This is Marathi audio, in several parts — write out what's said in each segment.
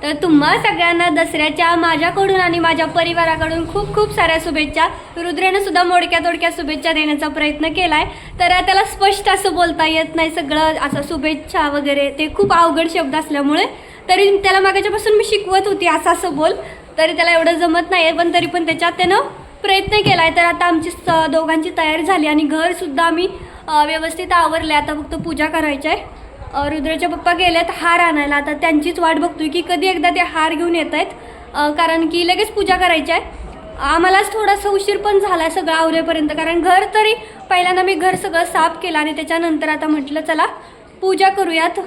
तर तुम्हा सगळ्यांना दसऱ्याच्या माझ्याकडून आणि माझ्या परिवाराकडून खूप खूप साऱ्या शुभेच्छा। रुद्रेने सुद्धा मोडक्या तोडक्या शुभेच्छा देण्याचा प्रयत्न केलाय, तर त्याला स्पष्ट असं बोलता येत नाही सगळं असं शुभेच्छा वगैरे, ते खूप अवघड शब्द असल्यामुळे तरी त्याला मागाच्यापासून मी शिकवत होती असं बोल, तरी त्याला एवढं जमत नाही, पण तरी पण त्याच्यात त्यानं प्रयत्न केलाय। तर आता आमची दोघांची तयारी झाली आणि घरसुद्धा आम्ही व्यवस्थित आवरले, आता फक्त पूजा करायची आहे। रुद्रचे पप्पा गेलेत हार आणायला, आता त्यांचीच वाट बघतोय की कधी एकदा ते हार घेऊन येत आहेत, कारण की लगेच पूजा करायची आहे। आम्हालाच थोडासा उशीर पण झाला सगळं आवरेपर्यंत, कारण घर तरी पहिल्यांदा मी घर सगळं साफ केलं आणि त्याच्यानंतर आता म्हटलं चला पूजा करूयात।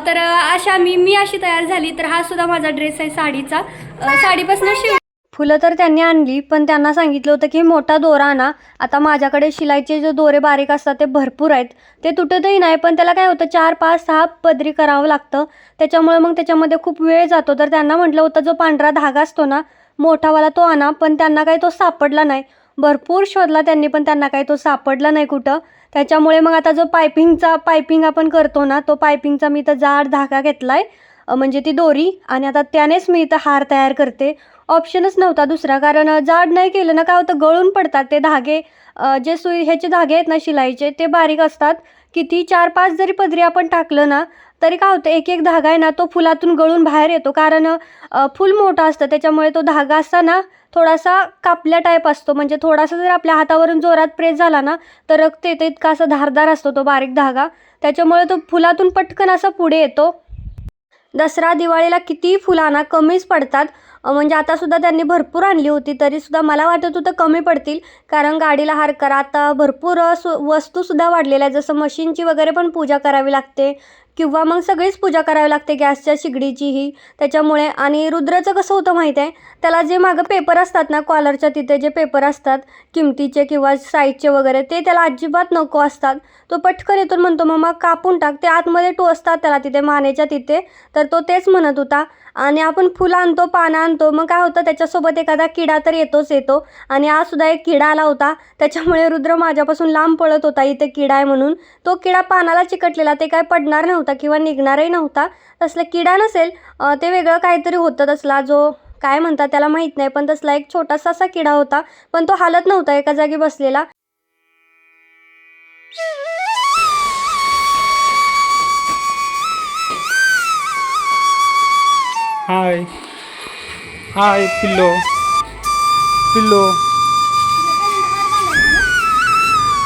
तर अशा मी अशी तयार झाली। तर हा सुद्धा माझा ड्रेस आहे साडीचा, साडीपासून शिव फुलं तर त्यांनी आणली, पण त्यांना सांगितलं होतं की मोठा दोरा आणा। आता माझ्याकडे शिलाईचे जे दोरे बारीक असतात ते भरपूर आहेत, ते तुटतही नाही, पण त्याला काय होतं 4 5 6 पदरी करावं लागतं, त्याच्यामुळे मग त्याच्यामध्ये खूप वेळ जातो। तर त्यांना म्हटलं होतं जो पांढरा धागा असतो ना मोठावाला तो आणा, पण त्यांना काही तो सापडला नाही। भरपूर शोधला त्यांनी, पण त्यांना काही तो सापडला नाही कुठं। त्याच्यामुळे मग आता जो पायपिंग आपण करतो ना, तो पायपिंगचा मी तर जाड धागा घेतला आहे, म्हणजे ती दोरी, आणि आता त्यानेच मी इथं हार तयार करते। ऑप्शनच नव्हता दुसरा, कारण जाड नाही केलं ना काय होतं गळून पडतात ते धागे। जे ह्याचे धागे आहेत ना शिलाईचे ते बारीक असतात, किती 4 5 जरी पदरी आपण टाकलं ना तरी काय होतं एक एक धागा आहे ना तो फुलातून गळून बाहेर येतो, कारण फुल मोठं असतं, त्याच्यामुळे तो धागा असा ना थोडासा कापल्या टाईप असतो, म्हणजे थोडासा जर आपल्या हातावरून जोरात प्रेस झाला ना तर रक्त येते, इतका असा धारदार असतो तो बारीक धागा, त्याच्यामुळे तो फुलातून पटकन असा पुढे येतो। दसरा दिवाळीला किती फुलांना कमीच पडतात, म्हणजे आतासुद्धा त्यांनी भरपूर आणली होती, तरीसुद्धा मला वाटत होतं कमी पडतील, कारण गाडीला हार करा, आता भरपूर वस्तूसुद्धा वाढलेल्या आहेत, जसं मशीनची वगैरे पण पूजा करावी लागते, किंवा मग सगळीच पूजा करावी लागते गॅसच्या शिगडीचीही, त्याच्यामुळे। आणि रुद्राचं कसं होतं माहीत आहे, त्याला जे मागं पेपर असतात ना कॉलरच्या तिथे जे पेपर असतात किमतीचे किंवा साईजचे वगैरे, ते त्याला अजिबात नको असतात। तो पटकन येतो म्हणतो मम्मा कापून टाक, ते आतमध्ये टोचतात त्याला तिथे मानेच्या तिथे, तर तो तेच म्हणत होता। आणि आपण फुलं आणतो पानं आणतो, मग काय होतं त्याच्यासोबत एखादा किडा तर येतो, आणि आज सुद्धा एक किडा आला होता, त्याच्यामुळे रुद्र माझ्यापासून लांब पळत होता, इथे किडा आहे म्हणून। तो किडा पानाला चिकटलेला, ते काय पडणार नव्हता किंवा निघणारही नव्हता, तसला किडा नसेल, ते वेगळं काहीतरी होतं, तसला जो काय म्हणतात त्याला माहीत नाही, पण तसला एक छोटासा असा किडा होता, पण तो हालत नव्हता, एका जागी बसलेला। हाय हाय पिल्लो पिल्लो,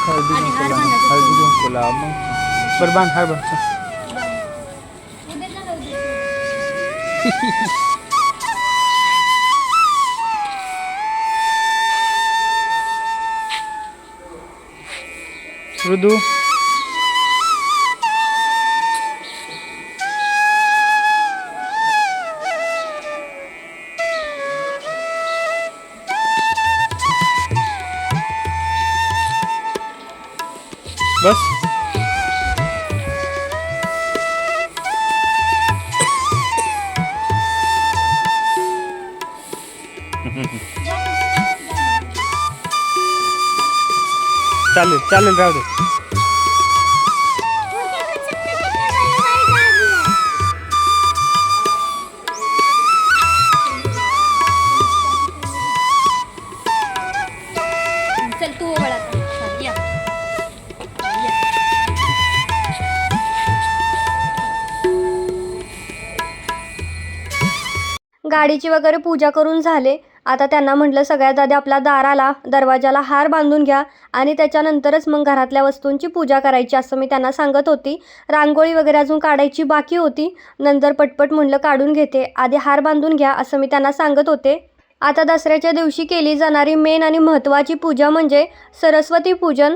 हळदी कुंकूला मग बरं बांध हाय बरं। रुदू बस चालेल चालेल राहू दे। चल तू या गाडीची वगैरे पूजा करून झाले। आता त्यांना म्हटलं सगळ्यात आधी आपल्या दरवाजाला हार बांधून घ्या, आणि त्याच्यानंतरच मग घरातल्या वस्तूंची पूजा करायची असं मी त्यांना सांगत होती। रांगोळी वगैरे अजून काढायची बाकी होती, नंतर पटपट म्हटलं काढून घेते, आधी हार बांधून घ्या असं मी त्यांना सांगत होते। आता दसऱ्याच्या दिवशी केली जाणारी मेन आणि महत्त्वाची पूजा म्हणजे सरस्वती पूजन।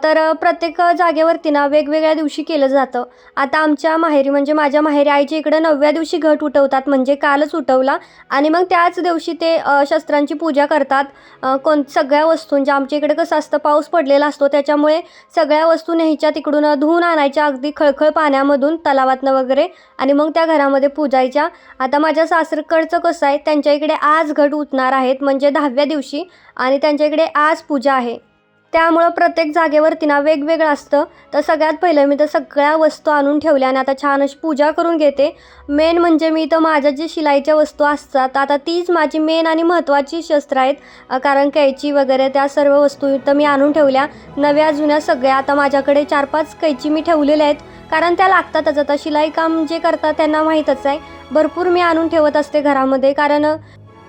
तर प्रत्येक जागेवरती ना वेगवेगळ्या दिवशी केलं जातं। आता आमच्या माहेरी म्हणजे माझ्या माहेरी आईच्या इकडं 9व्या दिवशी घट उठवतात, म्हणजे कालच उठवला, आणि मग त्याच दिवशी ते शस्त्रांची पूजा करतात। सगळ्या वस्तूंच्या, आमच्या इकडे कसं असतं पाऊस पडलेला असतो, त्याच्यामुळे सगळ्या वस्तू न्यायच्या तिकडून धुवून आणायच्या अगदी खळखळ पाण्यामधून तलावातनं वगैरे, आणि मग त्या घरामध्ये पूजायच्या। आता माझ्या सासरकडचं कसं आहे, त्यांच्या इकडे आज घट उठणार आहेत म्हणजे 10व्या दिवशी, आणि त्यांच्या इकडे आज पूजा आहे। त्यामुळं प्रत्येक जागेवरती ना वेगवेगळं असतं. तर सगळ्यात पहिलं मी तर सगळ्या वस्तू आणून ठेवल्या आणि आता छान अशी पूजा करून घेते. मेन म्हणजे मी तर माझ्या जे शिलाईच्या वस्तू असतात आता तीच माझी मेन आणि महत्त्वाची शस्त्र आहेत. कारण कैची वगैरे त्या सर्व वस्तू तर मी आणून ठेवल्या, नव्या जुन्या सगळ्या. आता माझ्याकडे 4-5 कैची मी ठेवलेल्या आहेत, कारण त्या लागतातच. आता शिलाई काम जे करतात त्यांना माहीतच आहे, भरपूर मी आणून ठेवत असते घरामध्ये. कारण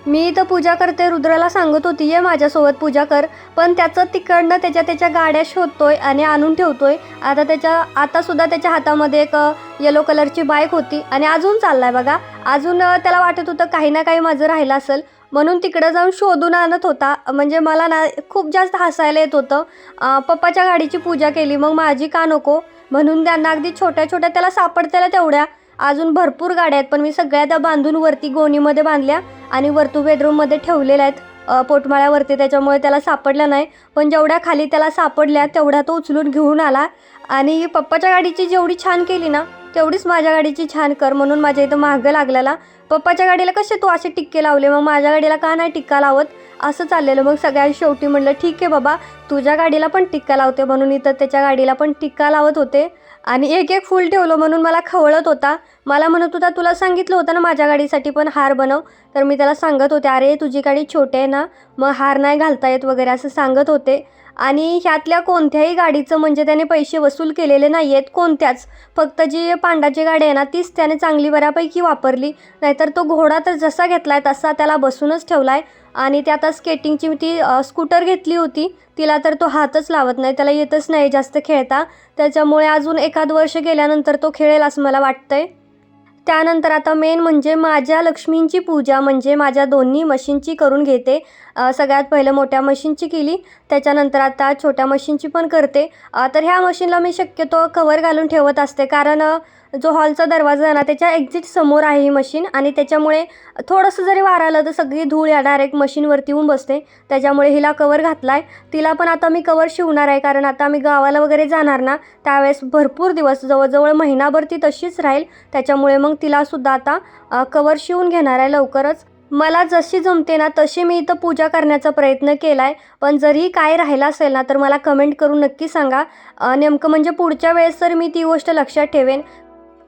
मी इथं पूजा करते, रुद्राला सांगत होती ये माझ्यासोबत पूजा कर, पण त्याचं तिकडनं त्याच्या गाड्या शोधतोय आणि आणून ठेवतोय. आतासुद्धा त्याच्या हातामध्ये एक येलो कलरची बाईक होती आणि अजून चाललाय बघा. अजून त्याला वाटत होतं काही ना काही माझं राहिलं असेल, म्हणून तिकडं जाऊन शोधून आणत होता. म्हणजे मला ना खूप जास्त हसायला येत होतं. पप्पाच्या गाडीची पूजा केली, मग माझी का नको म्हणून त्यांना अगदी छोट्या छोट्या त्याला सापडत्याला तेवढ्या अजून भरपूर गाड्या आहेत, पण मी सगळ्या त्या बांधून वरती गोणीमध्ये बांधल्या आणि वरतू बेडरूममध्ये ठेवलेल्या आहेत पोटमाळ्यावरती, त्याच्यामुळे त्याला सापडल्या नाही. पण जेवढ्या खाली त्याला सापडल्या तेवढ्या तो उचलून घेऊन आला. आणि पप्पाच्या गाडीची जेवढी छान केली ना तेवढीच माझ्या गाडीची छान कर म्हणून माझ्या इथं मागं लागलेला. पप्पाच्या गाडीला कसे तू असे टिक्के लावले, मग माझ्या गाडीला का नाही टिक्का लावत असं चाललेलं. मग सगळ्यात शेवटी म्हटलं ठीक आहे बाबा, तुझ्या गाडीला पण टिक्का लावते, म्हणून इथं त्याच्या गाडीला पण टिक्का लावत होते. आणि एक एक फूल ठेवलं म्हणून मला खवळत होता. मला म्हणत होता तुला सांगितलं होतं ना माझ्या गाडीसाठी पण हार बनव. तर मी त्याला सांगत होते अरे तुझी गाडी छोटी आहे ना, मग हार नाही घालता येत वगैरे असं सांगत होते. आणि ह्यातल्या कोणत्याही गाडीचं म्हणजे त्याने पैसे वसूल केलेले नाही आहेत कोणत्याच. फक्त जी पांडाची गाडी आहे ना तीच त्याने चांगली बऱ्यापैकी वापरली. नाहीतर तो घोडा तर जसा घेतला आहे तसा त्याला बसूनच ठेवला आहे. आणि ते आता स्केटिंगची ती स्कूटर घेतली होती, तिला तर तो हातच लावत नाही, त्याला येतच नाही जास्त खेळता. त्याच्यामुळे अजून एखाद वर्ष गेल्यानंतर तो खेळेल असं मला वाटतंय. त्यानंतर आता मेन म्हणजे माझ्या लक्ष्मींची पूजा म्हणजे माझ्या दोन्ही मशीनची करून घेते. सगळ्यात पहिलं मोठ्या मशीनची केली, त्याच्यानंतर आता छोट्या मशीनची पण करते. तर ह्या मशीनला मी शक्यतो कवर घालून ठेवत असते, कारण जो हॉलचा दरवाजा आहे ना त्याच्या एक्झिट समोर आहे ही मशीन, आणि त्याच्यामुळे थोडंसं जरी वारा आलं तर सगळी धूळ या डायरेक्ट मशीनवरती येऊन बसते. त्याच्यामुळे हिला कवर घातला आहे. तिला पण आता मी कवर शिवणार आहे, कारण आता आम्ही गावाला वगैरे जाणार ना त्यावेळेस भरपूर दिवस जवळजवळ महिनाभर ती तशीच राहील. त्याच्यामुळे मग तिलासुद्धा आता कवर शिवून घेणार आहे लवकरच. मला जशी जमते ना तशी मी इथं पूजा करण्याचा प्रयत्न केला आहे. पण जरी काय राहिलं असेल ना तर मला कमेंट करून नक्की सांगा. नेमकं म्हणजे पुढच्या वेळेस तर मी ती गोष्ट लक्षात ठेवेन,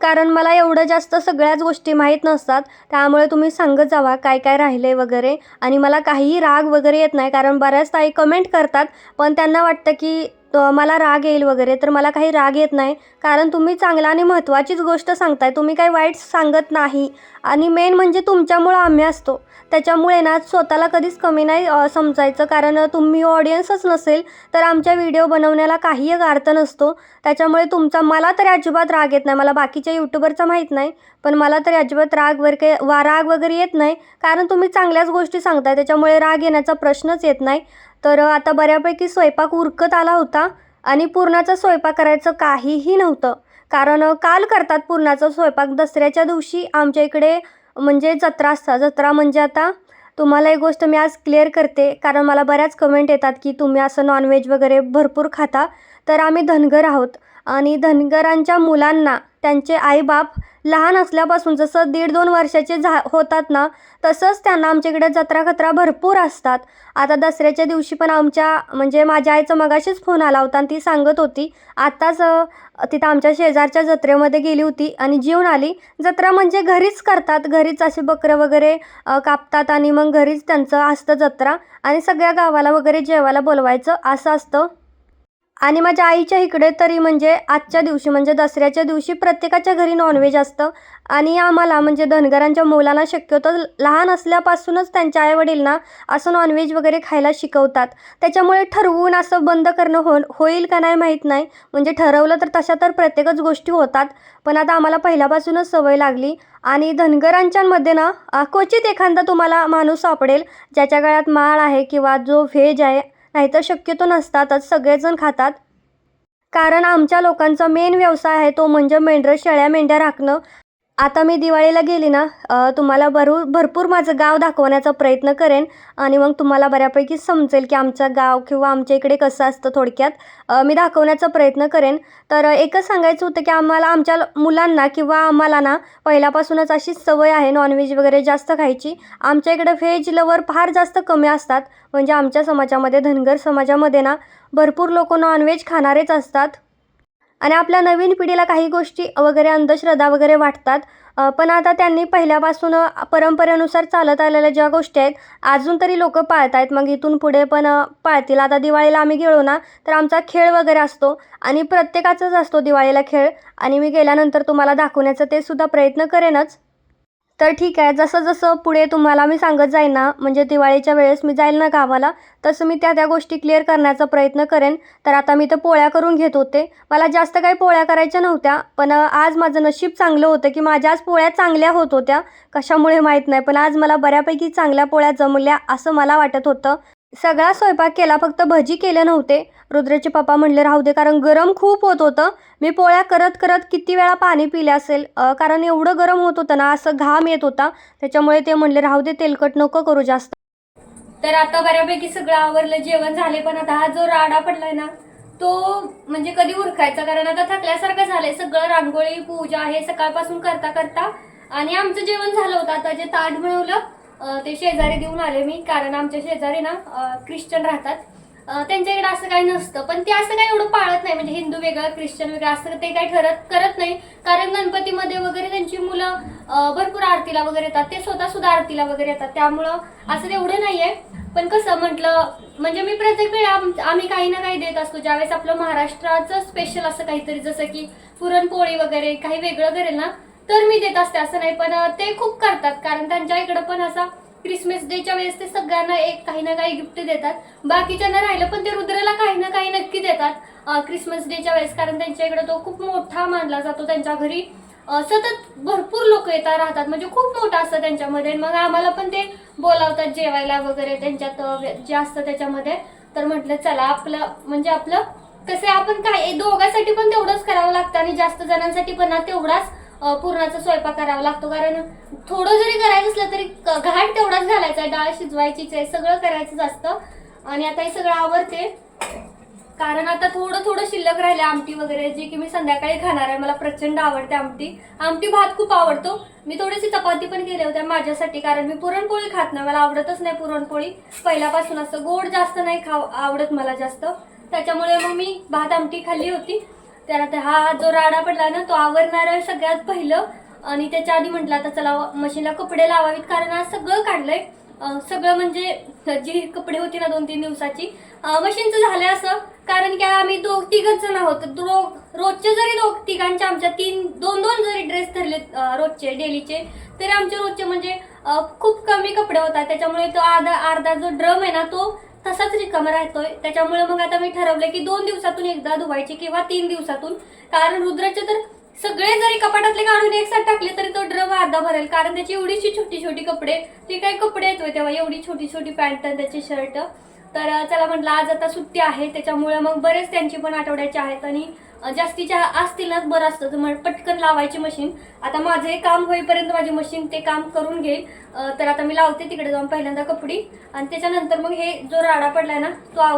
कारण मला एवढं जास्त सगळ्याच गोष्टी माहीत नसतात. त्यामुळे तुम्ही सांगत जावा काय काय राहिले वगैरे. आणि मला काहीही राग वगैरे येत नाही, कारण बऱ्याच ताई कमेंट करतात पण त्यांना वाटतं की मला राग येईल वगैरे. तर मला काही राग येत नाही, कारण तुम्ही चांगला आणि महत्त्वाचीच गोष्ट सांगताय, तुम्ही काही वाईट सांगत नाही. आणि मेन म्हणजे तुमच्यामुळं आम्ही असतो, त्याच्यामुळे ना स्वतःला कधीच कमी नाही समजायचं. कारण तुम्ही ऑडियन्सच नसेल तर आमच्या व्हिडिओ बनवण्याला काही एक अर्थ नसतो. त्याच्यामुळे मला तरी अजिबात राग येत नाही. मला बाकीच्या यूट्यूबरचा माहीत नाही, पण मला तरी अजिबात राग वगैरे येत नाही, कारण तुम्ही चांगल्याच गोष्टी सांगताय, त्याच्यामुळे राग येण्याचा प्रश्नच येत नाही. तर आता बऱ्यापैकी स्वयंपाक उरकत आला होता आणि पुरणाचा स्वयंपाक करायचं काहीही नव्हतं, कारण काल करतात पुरणाचा स्वयंपाक. दसऱ्याच्या दिवशी आमच्या इकडे म्हणजे जत्रा असतात. जत्रा म्हणजे आता तुम्हाला एक गोष्ट मी आज क्लिअर करते, कारण मला बऱ्याच कमेंट येतात की तुम्ही असं नॉनव्हेज वगैरे भरपूर खाता. तर आम्ही धनगर आहोत, आणि धनगरांच्या मुलांना त्यांचे आईबाप लहान असल्यापासून जसं 1.5-2 वर्षाचे होतात ना तसंच त्यांना आमच्या इकडे जत्रा खत्रा भरपूर असतात. आता दसऱ्याच्या दिवशी पण म्हणजे माझ्या आईचा मगाशीच फोन आला होता आणि ती सांगत होती आत्ताच तिथं आमच्या शेजारच्या जत्रेमध्ये गेली होती आणि जेवून आली. जत्रा म्हणजे घरीच करतात, घरीच असे बकरं वगैरे कापतात आणि मग घरीच त्यांचं असतं जत्रा, आणि सगळ्या गावाला वगैरे जेवायला बोलवायचं असं असतं. आणि माझ्या आईच्या इकडे तरी म्हणजे आजच्या दिवशी म्हणजे दसऱ्याच्या दिवशी प्रत्येकाच्या घरी नॉनव्हेज असतं. आणि आम्हाला म्हणजे धनगरांच्या मुलांना शक्यतो लहान असल्यापासूनच त्यांच्या आईवडील ना असं नॉनव्हेज वगैरे खायला शिकवतात. त्याच्यामुळे ठरवून असं बंद करणं होईल का नाही माहीत नाही. म्हणजे ठरवलं तर तशा तर प्रत्येकच गोष्टी होतात, पण आता आम्हाला पहिल्यापासूनच सवय लागली. आणि धनगरांच्यामध्ये ना क्वचित एखादा तुम्हाला माणूस सापडेल ज्याच्या गळ्यात माळ आहे किंवा जो व्हेज आहे, नाहीतर शक्यतो नसतातच, सगळेजण खातात. कारण आमच्या लोकांचा मेन व्यवसाय आहे तो म्हणजे शेळ्या मेंढ्या राखणं. आता मी दिवाळीला गेली ना तुम्हाला भरपूर माझं गाव दाखवण्याचा प्रयत्न करेन आणि मग तुम्हाला बऱ्यापैकी समजेल की आमचं गाव किंवा आमच्या इकडे कसं असतं थोडक्यात मी दाखवण्याचा प्रयत्न करेन. तर एकच सांगायचं होतं की आम्हाला आमच्या मुलांना किंवा आम्हाला ना पहिल्यापासूनच अशी सवय आहे नॉनव्हेज वगैरे जास्त खायची. आमच्या इकडे व्हेज लवर फार जास्त कमी असतात. म्हणजे आमच्या समाजामध्ये धनगर समाजामध्ये ना भरपूर लोक नॉनव्हेज खाणारेच असतात. आणि आपल्या नवीन पिढीला काही गोष्टी वगैरे अंधश्रद्धा वगैरे वाटतात. पण आता त्यांनी पहिल्यापासून परंपरेनुसार चालत आलेल्या ज्या गोष्टी आहेत अजून तरी लोक पाळत आहेत. मग इथून पुढे पण पाळतील. आता दिवाळीला आम्ही गेलो ना तर आमचा खेळ वगैरे असतो आणि प्रत्येकाचाच असतो दिवाळीला खेळ आणि मी गेल्यानंतर तुम्हाला दाखवण्याचा ते सुद्धा प्रयत्न करेनच. तर ठीक आहे, जसं जसं पुढे तुम्हाला मी सांगत जाईन ना म्हणजे दिवाळीच्या वेळेस मी जाईल ना गावाला तसं मी त्या गोष्टी क्लिअर करण्याचा प्रयत्न करेन. तर आता मी तर पोळ्या करून घेत होते. मला जास्त काही पोळ्या करायच्या नव्हत्या पण आज माझं नशीब चांगलं होतं की माझ्या आज पोळ्या चांगल्या होत होत्या. कशामुळे माहीत नाही पण आज मला बऱ्यापैकी चांगल्या पोळ्या जमल्या असं मला वाटत होतं. सगळा स्वयंपाक केला फक्त भजी केले नव्हते. रुद्रचे पप्पा म्हणले राहू दे कारण गरम खूप होत होतं. मी पोळ्या करत करत किती वेळा पाणी पिले असेल कारण एवढं गरम होत होतं ना असं घाम येत होता. त्याच्यामुळे ते म्हणले राहू दे तेलकट नको करू जास्त. तर आता बऱ्यापैकी सगळं आवरलं जेवण झाले पण आता हा जो राडा पडलाय ना तो म्हणजे कधी उरकायचा कारण आता थकल्यासारखं झालंय. सगळं रांगोळी पूजा हे सकाळपासून करता करता आणि आमचं जेवण झालं होतं. आता जे ताट बनवलं ते शेजारी देऊन आले मी कारण आमच्या शेजारी ना ख्रिश्चन राहतात. त्यांच्याकडे असं काही नसतं पण ते असं काही एवढं पाळत नाही म्हणजे हिंदू वेगळं ख्रिश्चन वेगळं असं ते काही करत नाही. कारण गणपतीमध्ये वगैरे त्यांची मुलं भरपूर आरतीला वगैरे येतात. ते स्वतः सुद्धा आरतीला वगैरे येतात त्यामुळं असं एवढं नाही आहे. पण कसं म्हटलं म्हणजे मी प्रत्येक वेळी आम्ही काही ना काही देत असतो. ज्यावेळेस आपलं महाराष्ट्राचं स्पेशल असं काहीतरी जसं की पुरणपोळी वगैरे काही वेगळं करेल ना तर मी देत असते असं नाही. पण ते खूप करतात कारण त्यांच्या इकडं पण असा क्रिसमस डेच्या वेळेस ते सगळ्यांना एक काही ना काही गिफ्ट देतात. बाकीच्यांना राहिलं पण ते रुद्राला काही ना काही नक्की देतात क्रिसमस डेच्या वेळेस कारण त्यांच्या इकडे तो खूप मोठा मानला जातो. त्यांच्या घरी सतत भरपूर लोक येतात राहतात म्हणजे खूप मोठा असतं त्यांच्यामध्ये. मग आम्हाला पण ते बोलावतात जेवायला वगैरे त्यांच्यात जे असतं त्याच्यामध्ये. तर म्हटलं चला आपलं म्हणजे आपलं कसं आपण काय दोघांसाठी पण तेवढंच करावं लागतं आणि जास्त जणांसाठी पण ना तेवढाच पुरणाचा स्वयंपाक करावा लागतो. कारण थोडं जरी करायचं असलं तरी घाट तेवढाच घालायचा आहे. डाळ शिजवायचीच आहे सगळं करायचंच असतं. आणि आता हे सगळं आवरते कारण आता थोडं शिल्लक राहिले आमटी वगैरे जी की मी संध्याकाळी खाणार आहे. मला प्रचंड आवडते आमटी भात खूप आवडतो. मी थोडीशी चपाती पण केल्या होत्या माझ्यासाठी कारण मी पुरणपोळी खात नाही. मला आवडतच नाही पुरणपोळी पहिल्यापासून. असं गोड जास्त नाही आवडत मला जास्त. त्याच्यामुळे मग मी भात आमटी खाल्ली होती. त्यानंतर हा जो राडा पडला ना तो आवरणार आहे सगळ्यात पहिलं. आणि त्याच्या आधी म्हटलं आता चला मशीनला कपडे लावावीत कारण आज सगळं काढलंय. सगळं म्हणजे जी कपडे होती ना 2-3 दिवसाची मशीनचं झालंय असं कारण की आम्ही तिघच जण आहोत. रोजचे जरी तिघांचे आमच्या 2-2 जरी ड्रेस धरले रोजचे डेलीचे तरी आमचे रोजचे म्हणजे खूप कमी कपडे होतात. त्याच्यामुळे तो अर्धा जो ड्रम आहे ना तो तसाच रिकामा राहतोय. त्याच्यामुळे मग आता मी ठरवलं की 2 दिवसातून एकदा धुवायचे किंवा 3 दिवसातून. कारण रुद्राचे तर सगळे जरी कपाटातले काढून एकसाथ टाकले तरी तो ड्रम अर्धा भरेल कारण त्याची एवढीशी छोटी कपडे ते काही कपडे येतोय तेव्हा एवढी छोटी पॅन्ट त्याचे शर्ट. तर चला म्हटलं आज आता सुट्टी आहे त्याच्यामुळे मग बरेच त्यांची पण आठवड्याचे आहेत आणि जास्तीच्या असतील ना बरं असतं तर मग पटकन लावायची मशीन. आता माझं हे काम होईपर्यंत माझी मशीन ते काम करून घेईल. तर आता मी लावते तिकडे जाऊन पहिल्यांदा कपडे आणि त्याच्यानंतर मग हे जो राडा पडलाय ना तो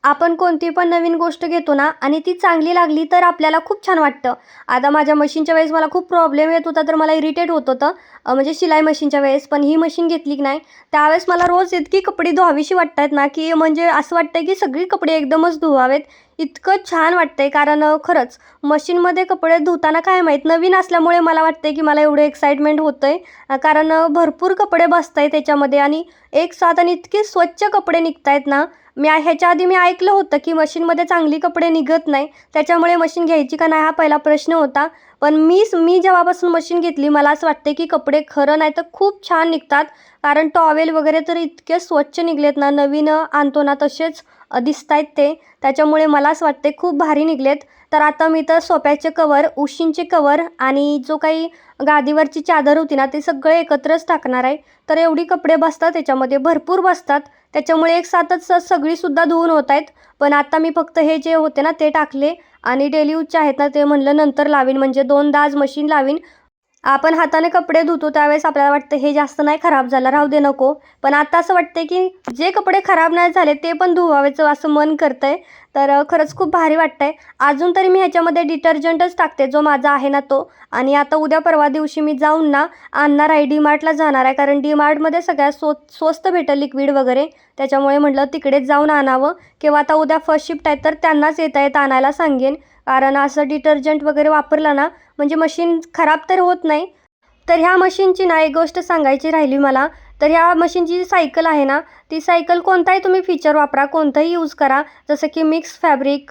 आपण कोणती पण नवीन गोष्ट घेतो ना आणि ती चांगली लागली तर आपल्याला खूप छान वाटतं. आता माझ्या मशीनच्या वेळेस मला खूप प्रॉब्लेम येत होता तर मला इरिटेट होत होतं म्हणजे शिलाई मशीनच्या वेळेस. पण ही मशीन घेतली की नाही त्यावेळेस मला रोज इतकी कपडे धुवावीशी वाटतात ना की म्हणजे असं वाटतंय की सगळी कपडे एकदमच धुवावेत. इतकं छान वाटतंय कारण खरंच मशीनमध्ये कपडे धुताना काय माहीत नवीन असल्यामुळे मला वाटतंय की मला एवढं एक्साइटमेंट होतंय कारण भरपूर कपडे बसतायत त्याच्यामध्ये आणि एक साथ आणि इतके स्वच्छ कपडे निघतायत ना. ह्याच्या आधी मी ऐकलं होतं की मशीनमध्ये चांगली कपडे निघत नाही त्याच्यामुळे मशीन घ्यायची का नाही हा पहिला प्रश्न होता. पण मी जेव्हापासून मशीन घेतली मला असं वाटतं की कपडे खरं नाही तर खूप छान निघतात. कारण टॉवेल वगैरे तर इतके स्वच्छ निघलेत ना नवीन आणतो ना तसेच दिसत आहेत ते. त्याच्यामुळे मला असं वाटते खूप भारी निघलेत. तर आता मी तर सोफ्याचे कवर उशींचे कवर आणि जो काही गादीवरची चादर होती ना ते सगळे एकत्रच टाकणार आहे. तर एवढी कपडे बसतात त्याच्यामध्ये भरपूर बसतात त्याच्यामुळे एक साथच सगळीसुद्धा धुवून होत आहेत. पण आता मी फक्त हे जे होते ना ते टाकले आणि डेली यूजचे आहेत ना ते म्हणलं नंतर लावीन म्हणजे 2दा आज मशीन लावीन. आपण हाताने कपडे धुतो त्यावेळेस आपल्याला वाटतं हे जास्त नाही खराब झालं, राहू दे नको. पण आता असं वाटतंय की जे कपडे खराब नाही झाले ते पण धुवावेचं असं मन करतंय. तर खरंच खूप भारी वाटतंय. अजून तरी मी ह्याच्यामध्ये डिटर्जंटच टाकते जो माझा आहे ना तो. आणि आता उद्या परवा दिवशी मी जाऊन ना आणणार आहे, DMartला जाणार आहे. कारण DMartमध्ये सगळ्यात स्वस्त भेटेल लिक्विड वगैरे. त्याच्यामुळे म्हटलं तिकडेच जाऊन आणावं. किंवा आता उद्या फर्स्ट शिफ्ट आहे तर त्यांनाच येता आणायला सांगेन. कारण असं डिटर्जंट वगैरे वापरलं ना म्हणजे मशीन खराब तर होत नाही. तर ह्या मशीनची ना एक गोष्ट सांगायची राहिली मला. तर ह्या मशीनची जी सायकल आहे ना ती सायकल कोणताही तुम्ही फीचर वापरा, कोणतंही यूज करा. जसं की मिक्स फॅब्रिक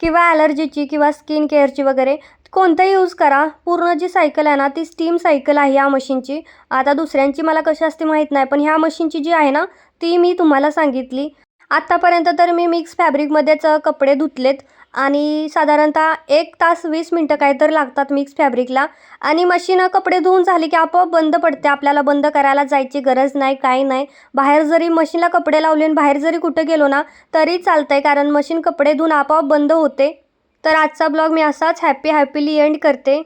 किंवा ॲलर्जीची किंवा स्किन केअरची वगैरे कोणतंही यूज करा. पूर्ण जी सायकल आहे ना ती स्टीम सायकल आहे या मशीनची. आता दुसऱ्यांची मला कशी असते माहीत नाही, पण ह्या मशीनची जी आहे ना ती मी तुम्हाला सांगितली. आत्तापर्यंत तर मी मिक्स फॅब्रिकमध्येच कपडे धुतलेत आणि साधारणतः 1 तास 20 मिनटं काय तर लागतात मिक्स फॅब्रिकला. आणि मशीन कपडे धुवून झाली की आपोआप बंद पडते. आपल्याला बंद करायला जायची गरज नाही, काही नाही. बाहेर जरी मशीनला कपडे लावले आणि बाहेर जरी कुठं गेलो ना तरी चालतंय, कारण मशीन कपडे धुवून आपोआप बंद होते. तर आजचा ब्लॉग मी असाच हॅपीली एंड करते.